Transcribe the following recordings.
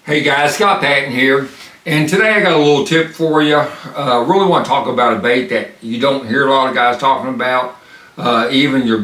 Hey guys, Scott Patton here, and today I got a little tip for you. Really want to talk about a bait that you don't hear a lot of guys talking about. Even your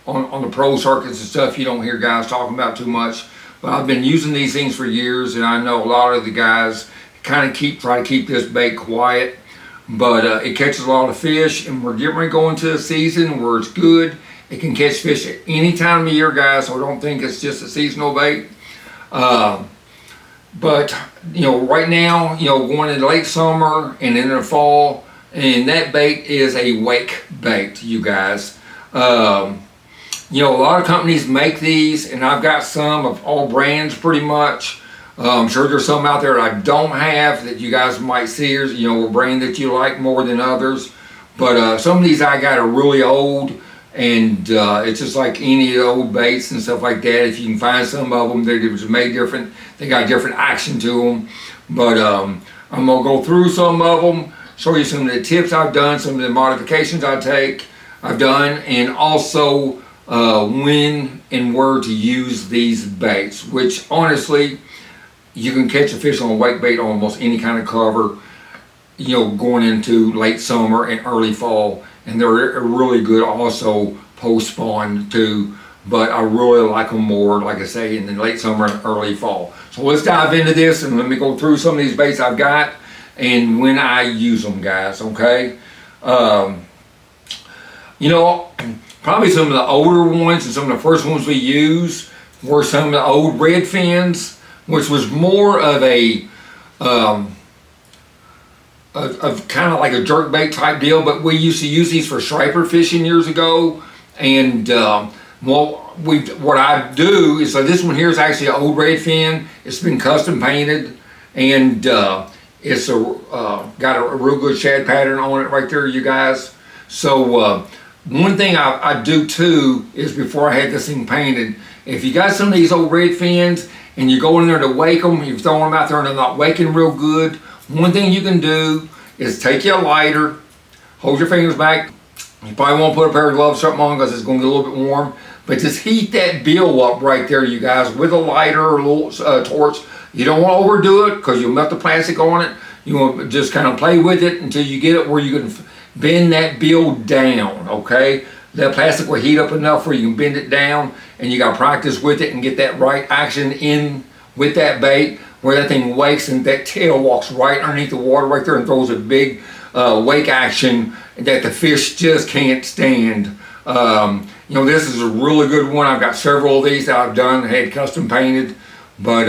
on the pro circuits and stuff, you don't hear guys talking about too much. But I've been using these things for years, and I know a lot of the guys kind of try to keep this bait quiet. But it catches a lot of fish, and we're getting ready to go into a season where it's good. It can catch fish at any time of year, guys, so I don't think it's just a seasonal bait. But, right now, going into late summer and into the fall, and that bait is a wake bait, you guys. A lot of companies make these, and I've got some of all brands pretty much. I'm sure there's some out there that I don't have that you guys might see, or, a brand that you like more than others. But some of these I got are really old, and it's just like any of the old baits and stuff like that. If you can find some of them, they was made different. They got different action to them. But I'm going to go through some of them, show you some of the tips I've done, some of the modifications I've done, and also when and where to use these baits, which honestly, you can catch a fish on a wake bait on almost any kind of cover, going into late summer and early fall. And they're really good also post-spawn too, but I really like them more, like I say, in the late summer and early fall. So let's dive into this and let me go through some of these baits I've got and when I use them, guys, okay? Probably some of the older ones and some of the first ones we used were some of the old red fins, which was more of a of kind of like a jerkbait type deal, but we used to use these for striper fishing years ago. And what I do is, so this one here is actually an old red fin. It's been custom painted, and it's got a real good shad pattern on it right there, you guys. So one thing I do too is, before I had this thing painted, if you got some of these old red fins and you go in there to wake them, you're throwing them out there and they're not waking real good, one thing you can do is take your lighter, hold your fingers back. You probably won't put a pair of gloves or something on because it's going to get a little bit warm, but just heat that bill up right there, you guys, with a lighter or a little torch. You don't want to overdo it because you'll melt the plastic on it. You want to just kind of play with it until you get it where you can bend that bill down, okay? That plastic will heat up enough where you can bend it down, and you got to practice with it and get that right action in with that bait, where that thing wakes and that tail walks right underneath the water right there and throws a big wake action that the fish just can't stand. This is a really good one. I've got several of these that I've done, had custom painted, but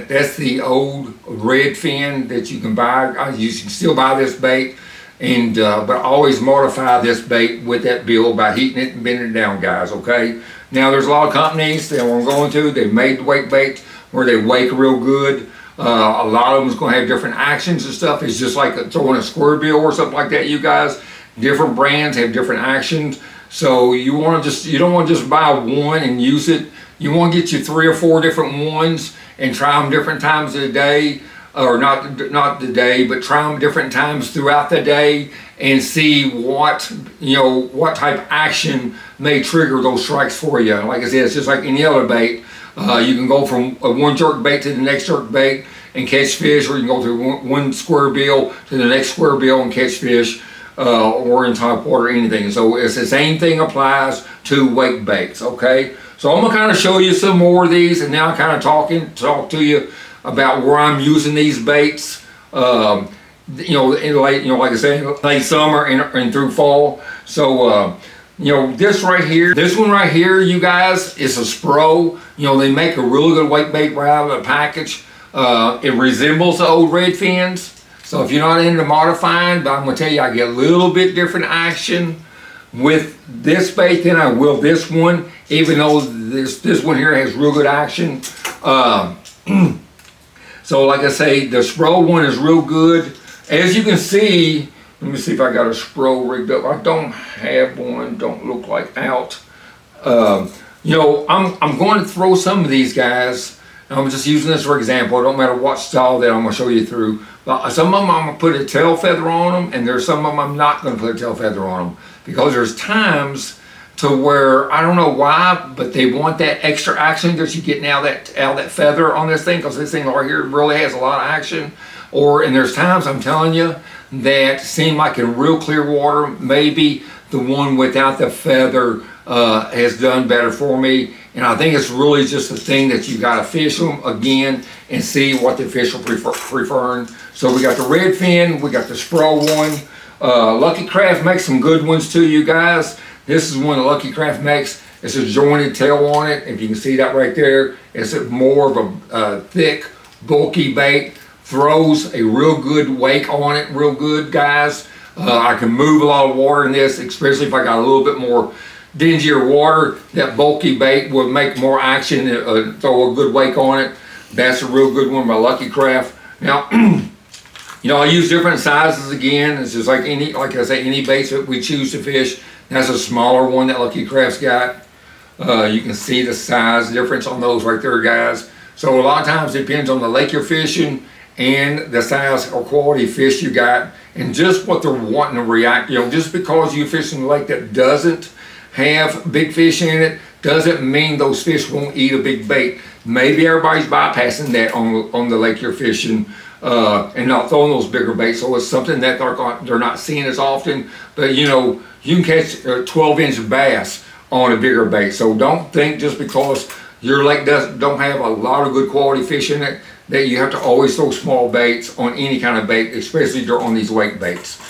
that's the old red fin that you can buy. You can still buy this bait, and but always modify this bait with that bill by heating it and bending it down, guys, okay? Now, there's a lot of companies that I'm going to, they made wake baits where they wake real good. A lot of them is going to have different actions and stuff. It's just like throwing a square bill or something like that, you guys. Different brands have different actions. So you don't want to just buy one and use it. You want to get you 3 or 4 different ones and try them different times of the day, or not the day, but try them different times throughout the day and see what type of action may trigger those strikes for you. Like I said, it's just like any other bait. You can go from one jerk bait to the next jerk bait and catch fish, or you can go through one square bill to the next square bill and catch fish, or in top water, anything. So it's the same thing applies to wake baits, okay? So I'm gonna kind of show you some more of these, and now kind of talk to you about where I'm using these baits. In late, like I said, late summer and through fall. So this one right here, you guys, is a Spro. They make a really good wake bait right out of the package. It resembles the old red fins. So if you're not into modifying, but I'm going to tell you, I get a little bit different action with this bait than I will this one, even though this one here has real good action. So like I say, the Spro one is real good. As you can see, let me see if I got a Spro rigged up. I don't have one, don't look like out. I'm going to throw some of these guys. I'm just using this for example. It don't matter what style that I'm going to show you through. But some of them I'm going to put a tail feather on them, and there's some of them I'm not going to put a tail feather on them, because there's times to where I don't know why, but they want that extra action that you get out of that feather on this thing, because this thing right here really has a lot of action. And there's times, I'm telling you, that seem like in real clear water, maybe the one without the feather has done better for me. And I think it's really just a thing that you got to fish them again and see what the fish are preferring. So we got the red fin, we got the Spro one. Lucky Craft makes some good ones too, you guys. This is one that Lucky Craft makes. It's a jointed tail on it. If you can see that right there, it's more of a thick, bulky bait. Throws a real good wake on it, real good, guys. I can move a lot of water in this, especially if I got a little bit more dingier water. That bulky bait will make more action, throw a good wake on it. That's a real good one by Lucky Craft. Now, I use different sizes again. It's just like I say, any baits that we choose to fish. That's a smaller one that Lucky Craft's got. You can see the size difference on those right there, guys. So a lot of times it depends on the lake you're fishing and the size or quality fish you got, and just what they're wanting to react. Just because you fish in a lake that doesn't have big fish in it, doesn't mean those fish won't eat a big bait. Maybe everybody's bypassing that on the lake you're fishing and not throwing those bigger baits. So it's something that they're not seeing as often. But you can catch a 12-inch bass on a bigger bait. So don't think just because your lake don't have a lot of good quality fish in it that you have to always throw small baits on any kind of bait, especially on these wake baits.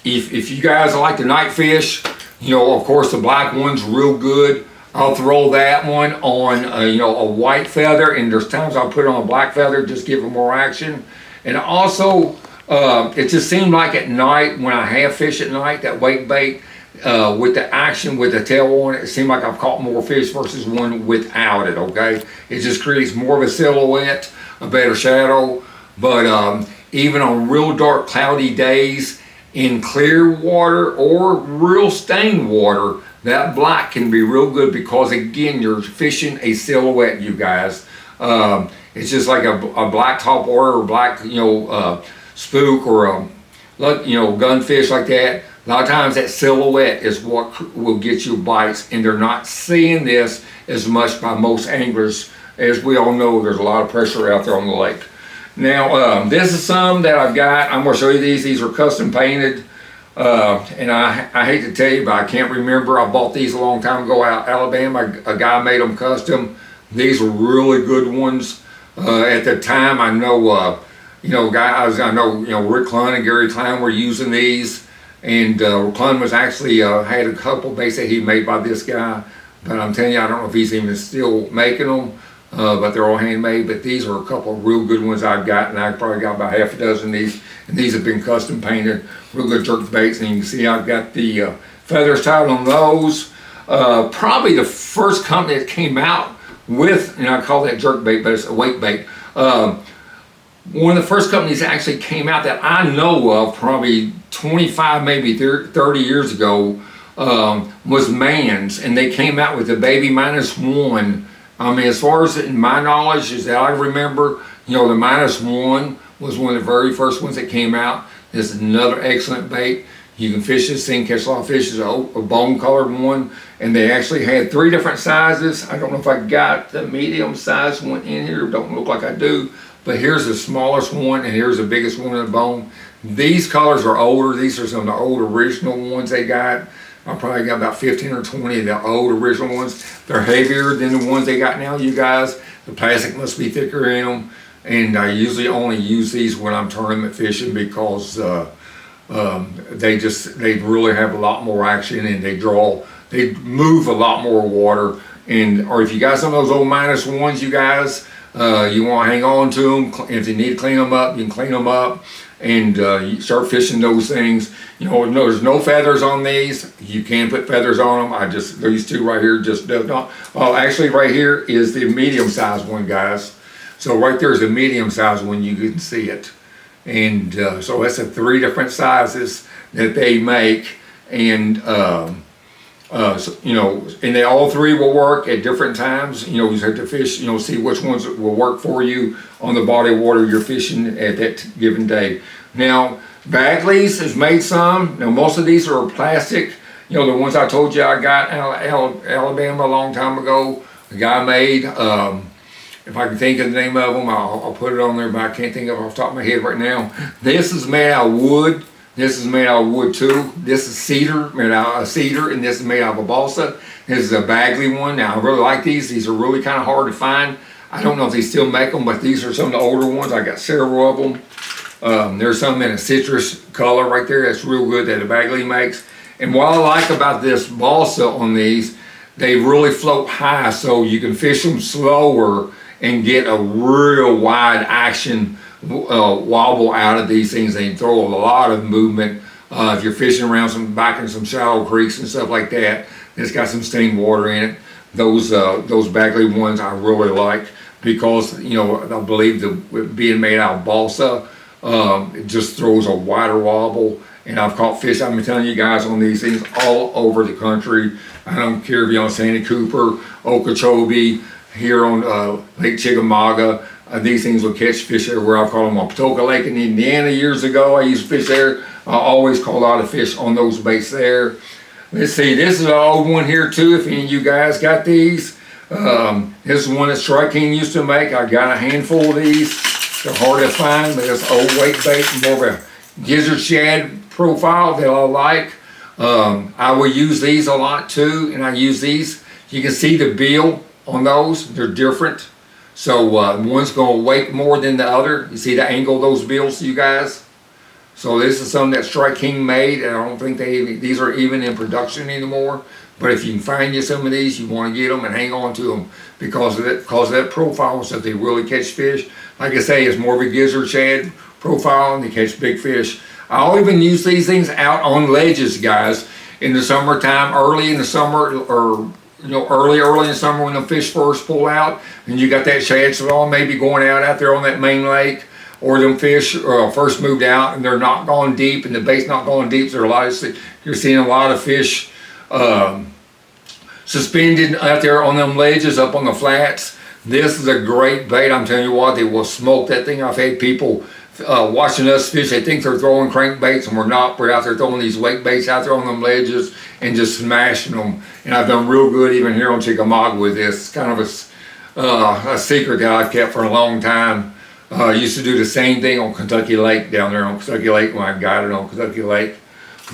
If you guys like the night fish, of course the black one's real good. I'll throw that one on a white feather, and there's times I'll put it on a black feather, just give it more action. And also, it just seemed like at night, when I have fish at night, that wake bait, with the action with the tail on it, it seemed like I've caught more fish versus one without it, okay? It just creates more of a silhouette, a better shadow. But even on real dark, cloudy days, in clear water or real stained water, that black can be real good because, again, you're fishing a silhouette, you guys. It's just like a black top water or black, spook or a, gunfish like that. A lot of times that silhouette is what will get you bites, and they're not seeing this as much by most anglers. As we all know, there's a lot of pressure out there on the lake. Now, this is some that I've got. I'm going to show you these. These are custom painted. And I hate to tell you, but I can't remember. I bought these a long time ago out of Alabama. A guy made them custom. These are really good ones. At the time, I know, guys, Rick Clun and Gary Klein were using these. And Clun was actually, had a couple baits that he made by this guy. But I'm telling you, I don't know if he's even still making them. But they're all handmade. But these are a couple of real good ones I've got. And I've probably got about half a dozen of these. And these have been custom painted. Real good jerk baits. And you can see I've got the feathers tied on those. Probably the first company that came out with, and I call that jerk bait, but it's a weight bait. One of the first companies that actually came out that I know of, probably 25, maybe 30 years ago, was Mann's, and they came out with the Baby -1. I mean, as far as in my knowledge, as I remember, the -1 was one of the very first ones that came out. This is another excellent bait. You can fish this thing, catch a lot of fish. It's a bone colored one, and they actually had 3 different sizes. I don't know if I got the medium size one in here. Don't look like I do. But here's the smallest one, and here's the biggest one in the bone. These colors are older. These are some of the old original ones they got. I probably got about 15 or 20 of the old original ones. They're heavier than the ones they got now, you guys. The plastic must be thicker in them. And I usually only use these when I'm tournament fishing because they really have a lot more action, and they move a lot more water. Or if you got some of those old -1s, you guys, you want to hang on to them. If you need to clean them up, you can clean them up, and you start fishing those things. There's no feathers on these. You can put feathers on them. These 2 right here just do not. Well, actually right here is the medium sized one, guys. So right there is a medium sized one. You can see it. And so that's the 3 different sizes that they make. And and they all 3 will work at different times. You just have to fish, see which ones will work for you on the body of water you're fishing at that given day. Now, Bagley's has made some. Now, most of these are plastic, You know, the ones I told you I got out of Alabama a long time ago, the guy made. If I can think of the name of them, I'll put it on there, but I can't think of it off the top of my head right now. This is made out of wood. This is made out of wood too. This is cedar, made out of cedar, and this is made out of a balsa. This is a Bagley one. Now, I really like these. These are really kind of hard to find. I don't know if they still make them, but these are some of the older ones. I got several of them. There's some in a citrus color right there. That's real good that a Bagley makes. And what I like about this balsa on these, they really float high, so you can fish them slower and get a real wide action wobble out of these things. They throw a lot of movement. If you're fishing around back in some shallow creeks and stuff like that, it's got some stained water in it. Those Bagley ones I really like because, you know, I believe being made out of balsa, it just throws a wider wobble. And I've caught fish, I've been telling you guys, on these things all over the country. I don't care if you're on Sandy Cooper, Okeechobee, here on Lake Chickamauga. These things will catch fish everywhere. I've caught them on Patoka Lake in Indiana years ago. I used to fish there. I always caught a lot of fish on those baits there. Let's see, this is an old one here too, if any of you guys got these. This is one that Strike King used to make. I got a handful of these. They're hard to find, but it's old weight bait, more of a gizzard shad profile that I like. I will use these a lot too, and I use these. You can see the bill on those. They're different. So one's going to weight more than the other. You see the angle of those bills, you guys? So this is something that Strike King made, and I don't think these are even in production anymore. But if you can find you some of these, you want to get them and hang on to them because of that profile, so they really catch fish. Like I say, it's more of a gizzard shad profile, and they catch big fish. I'll even use these things out on ledges, guys, in the summertime, early in the summer, or you know, early in the summer when the fish first pull out, and you got that shad salon maybe going out there on that main lake, or them fish first moved out and they're not going deep, and the bait's not going deep. So you're seeing a lot of fish suspended out there on them ledges up on the flats. This is a great bait. I'm telling you what, they will smoke that thing. I've had people watching us fish. They think they're throwing crankbaits, and we're not. We're out there throwing these weight baits out there on them ledges and just smashing them. And I've done real good even here on Chickamauga with this. It's kind of a secret that I've kept for a long time. I used to do the same thing on Kentucky Lake, down there on Kentucky Lake, when I got it on Kentucky Lake.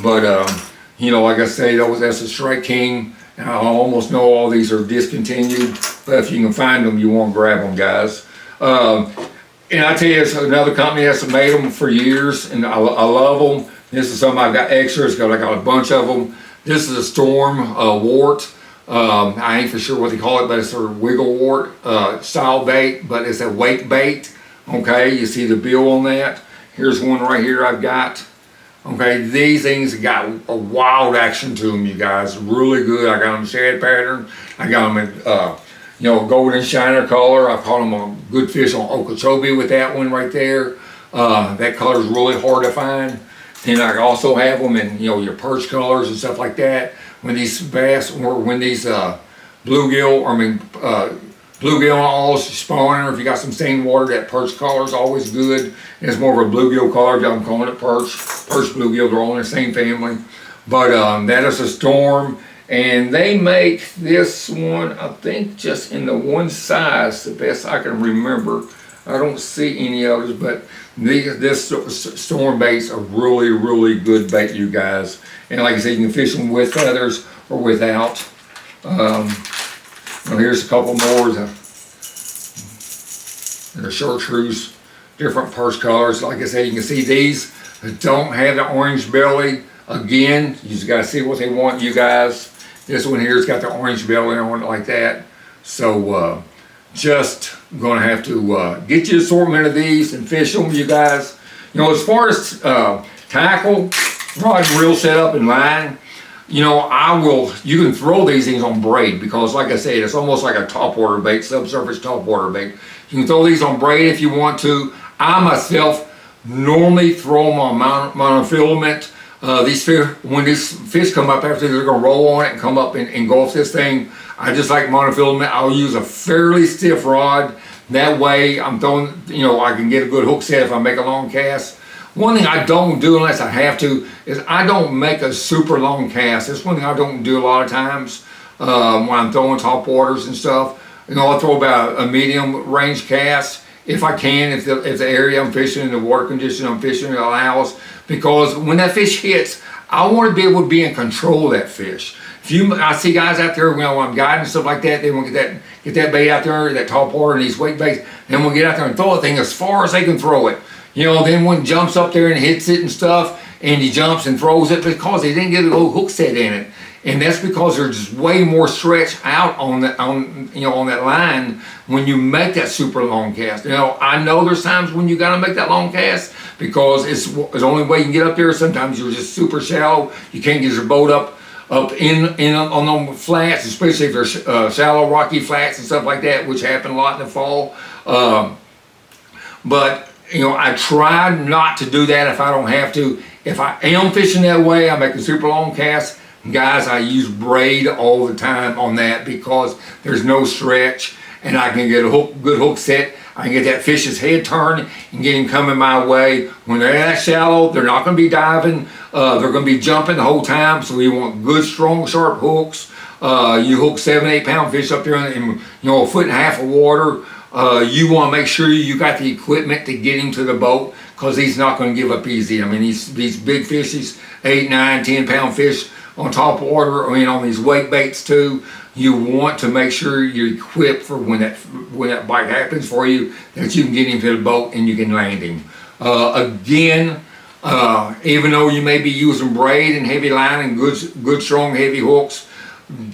But you know, like I say, that's a Strike King. I almost know all these are discontinued, but if you can find them, you want to grab them, guys. And I tell you, it's another company that's made them for years, and I love them. This is something I've got extras, I got a bunch of them. This is a Storm Wart. I ain't for sure what they call it, but it's a wiggle wart style bait, but it's a weight bait. Okay, you see the bill on that. Here's one right here I've got. Okay, these things got a wild action to them, you guys. Really good. I got them shad pattern. I got them in, you know, golden shiner color. I caught them on good fish on Okeechobee with that one right there. That color is really hard to find. And I also have them in, you know, your perch colors and stuff like that. When these bass, or when these bluegill, bluegill all spawning, or if you got some stained water, that perch color is always good. It's more of a bluegill color. I'm calling it perch. Perch, bluegill, they're all in the same family. But that is a Storm, and they make this one, I think, just in the one size, the best I can remember. I don't see any others, but this Storm bait's a really, really good bait, you guys. And like I said, you can fish them with feathers or without. Well, here's a couple more. The chartreuse, different perch colors. Like I said, you can see these don't have the orange belly. Again, you just got to see what they want, you guys. This one here's got the orange belly on it like that. So just going to have to get you an assortment of these and fish them, you guys. You know, as far as tackle, rod and reel set up in line, you know, you can throw these things on braid, because like I said, it's almost like a topwater bait, subsurface topwater bait. You can throw these on braid if you want to. I myself normally throw them on monofilament. When these fish come up after, they're going to roll on it and come up and engulf this thing. I just like monofilament. I'll use a fairly stiff rod. That way I'm throwing, you know, I can get a good hook set if I make a long cast. One thing I don't do unless I have to is I don't make a super long cast. That's one thing I don't do a lot of times when I'm throwing top waters and stuff. You know, I'll throw about a medium range cast if I can, if the area I'm fishing and the water condition I'm fishing allows. Because when that fish hits, I want to be able to be in control of that fish. I see guys out there, you know, when I'm guiding and stuff like that, they want to get that bait out there, that top water and these weight baits, and we'll get out there and throw that thing as far as they can throw it. You know, then one jumps up there and hits it and stuff, and he jumps and throws it because he didn't get a little hook set in it. And that's because there's just way more stretch out on that line when you make that super long cast. You know, I know there's times when you got to make that long cast because it's the only way you can get up there. Sometimes you're just super shallow. You can't get your boat up in on the flats, especially if there's shallow rocky flats and stuff like that, which happen a lot in the fall. But you know, I try not to do that if I don't have to. If I am fishing that way, I make a super long cast. Guys, I use braid all the time on that because there's no stretch and I can get a good hook set. I can get that fish's head turned and get him coming my way. When they're that shallow, they're not going to be diving. They're going to be jumping the whole time. So you want good, strong, sharp hooks. You hook 7-8 pound fish up there in, you know, a foot and a half of water. You want to make sure you got the equipment to get him to the boat because he's not going to give up easy. I mean, these big fish, these 8, 9, 10 pound fish on top water, I mean, on these wake baits too, you want to make sure you're equipped for when that bite happens for you, that you can get him to the boat and you can land him. Again, even though you may be using braid and heavy line and good strong heavy hooks,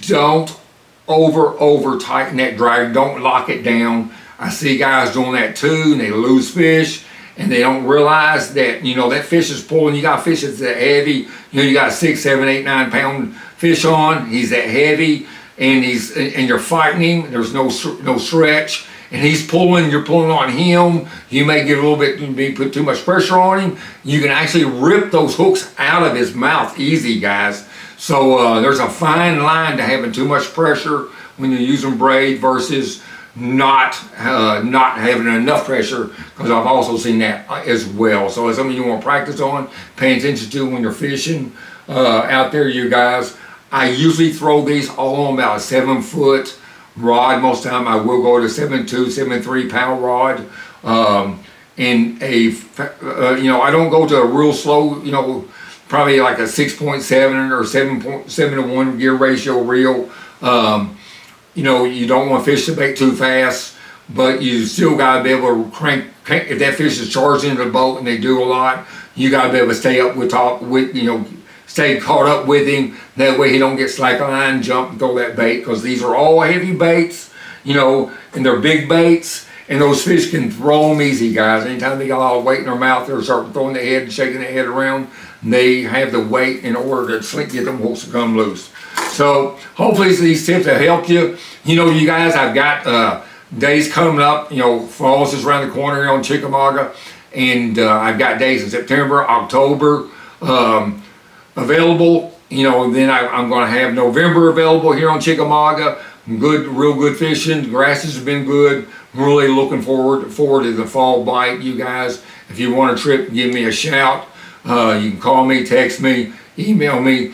don't over tighten that drag. Don't lock it down. I see guys doing that too, and they lose fish, and they don't realize that, you know, that fish is pulling. You got fish that's that heavy. You know, you got a 6, 7, 8, 9 pound fish on. He's that heavy, and you're fighting him. There's no stretch, and he's pulling. You're pulling on him. You may get a little bit, you may put too much pressure on him. You can actually rip those hooks out of his mouth easy, guys. So there's a fine line to having too much pressure when you're using braid versus not having enough pressure, because I've also seen that as well. So it's something you want to practice on, paying attention to when you're fishing out there, you guys. I usually throw these all on about a 7-foot rod. Most of the time I will go to 7.2, 7.3 pound rod. And you know, I don't go to a real slow, you know, probably like a 6.7 or 7.7 to 1 gear ratio reel. You know, you don't want fish to bait too fast, but you still got to be able to crank. If that fish is charged into the boat, and they do a lot, you got to be able to stay up you know, stay caught up with him. That way he don't get slack line, jump and throw that bait, because these are all heavy baits, you know, and they're big baits, and those fish can throw them easy, guys. Anytime they got a lot of weight in their mouth, they're starting throwing their head and shaking their head around. They have the weight in order to get them hooks to come loose. So hopefully these tips have helped you. You know, you guys, I've got days coming up. You know, fall's is around the corner here on Chickamauga, and I've got days in September, October available. You know, and then I'm going to have November available here on Chickamauga. Real good fishing. The grasses have been good. I'm really looking forward to the fall bite, you guys. If you want a trip, give me a shout. You can call me, text me, email me.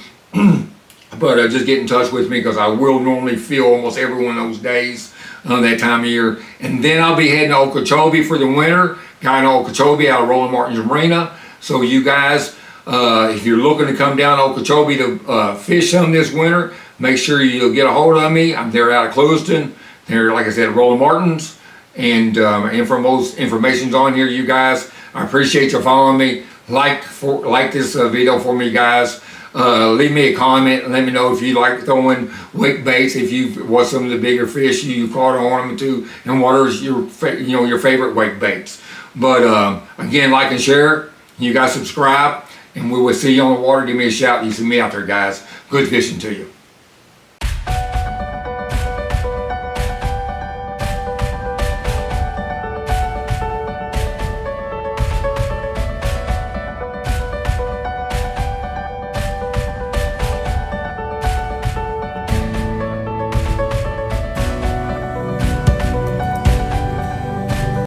But just get in touch with me, because I will normally fill almost every one of those days that time of year. And then I'll be heading to Okeechobee for the winter. Guy in Okeechobee out of Roland Martin's Marina. So you guys, if you're looking to come down to Okeechobee to fish some this winter, make sure you get a hold of me. I'm there out of Clewiston. They're, like I said, Roland Martin's. And information's on here, you guys. I appreciate you following me. Like this video for me, guys. Leave me a comment and let me know if you like throwing wake baits, if you what some of the bigger fish you caught on them to, and what are your favorite wake baits. But again, like and share. You guys subscribe, and we will see you on the water. Give me a shout. You see me out there, guys. Good fishing to you.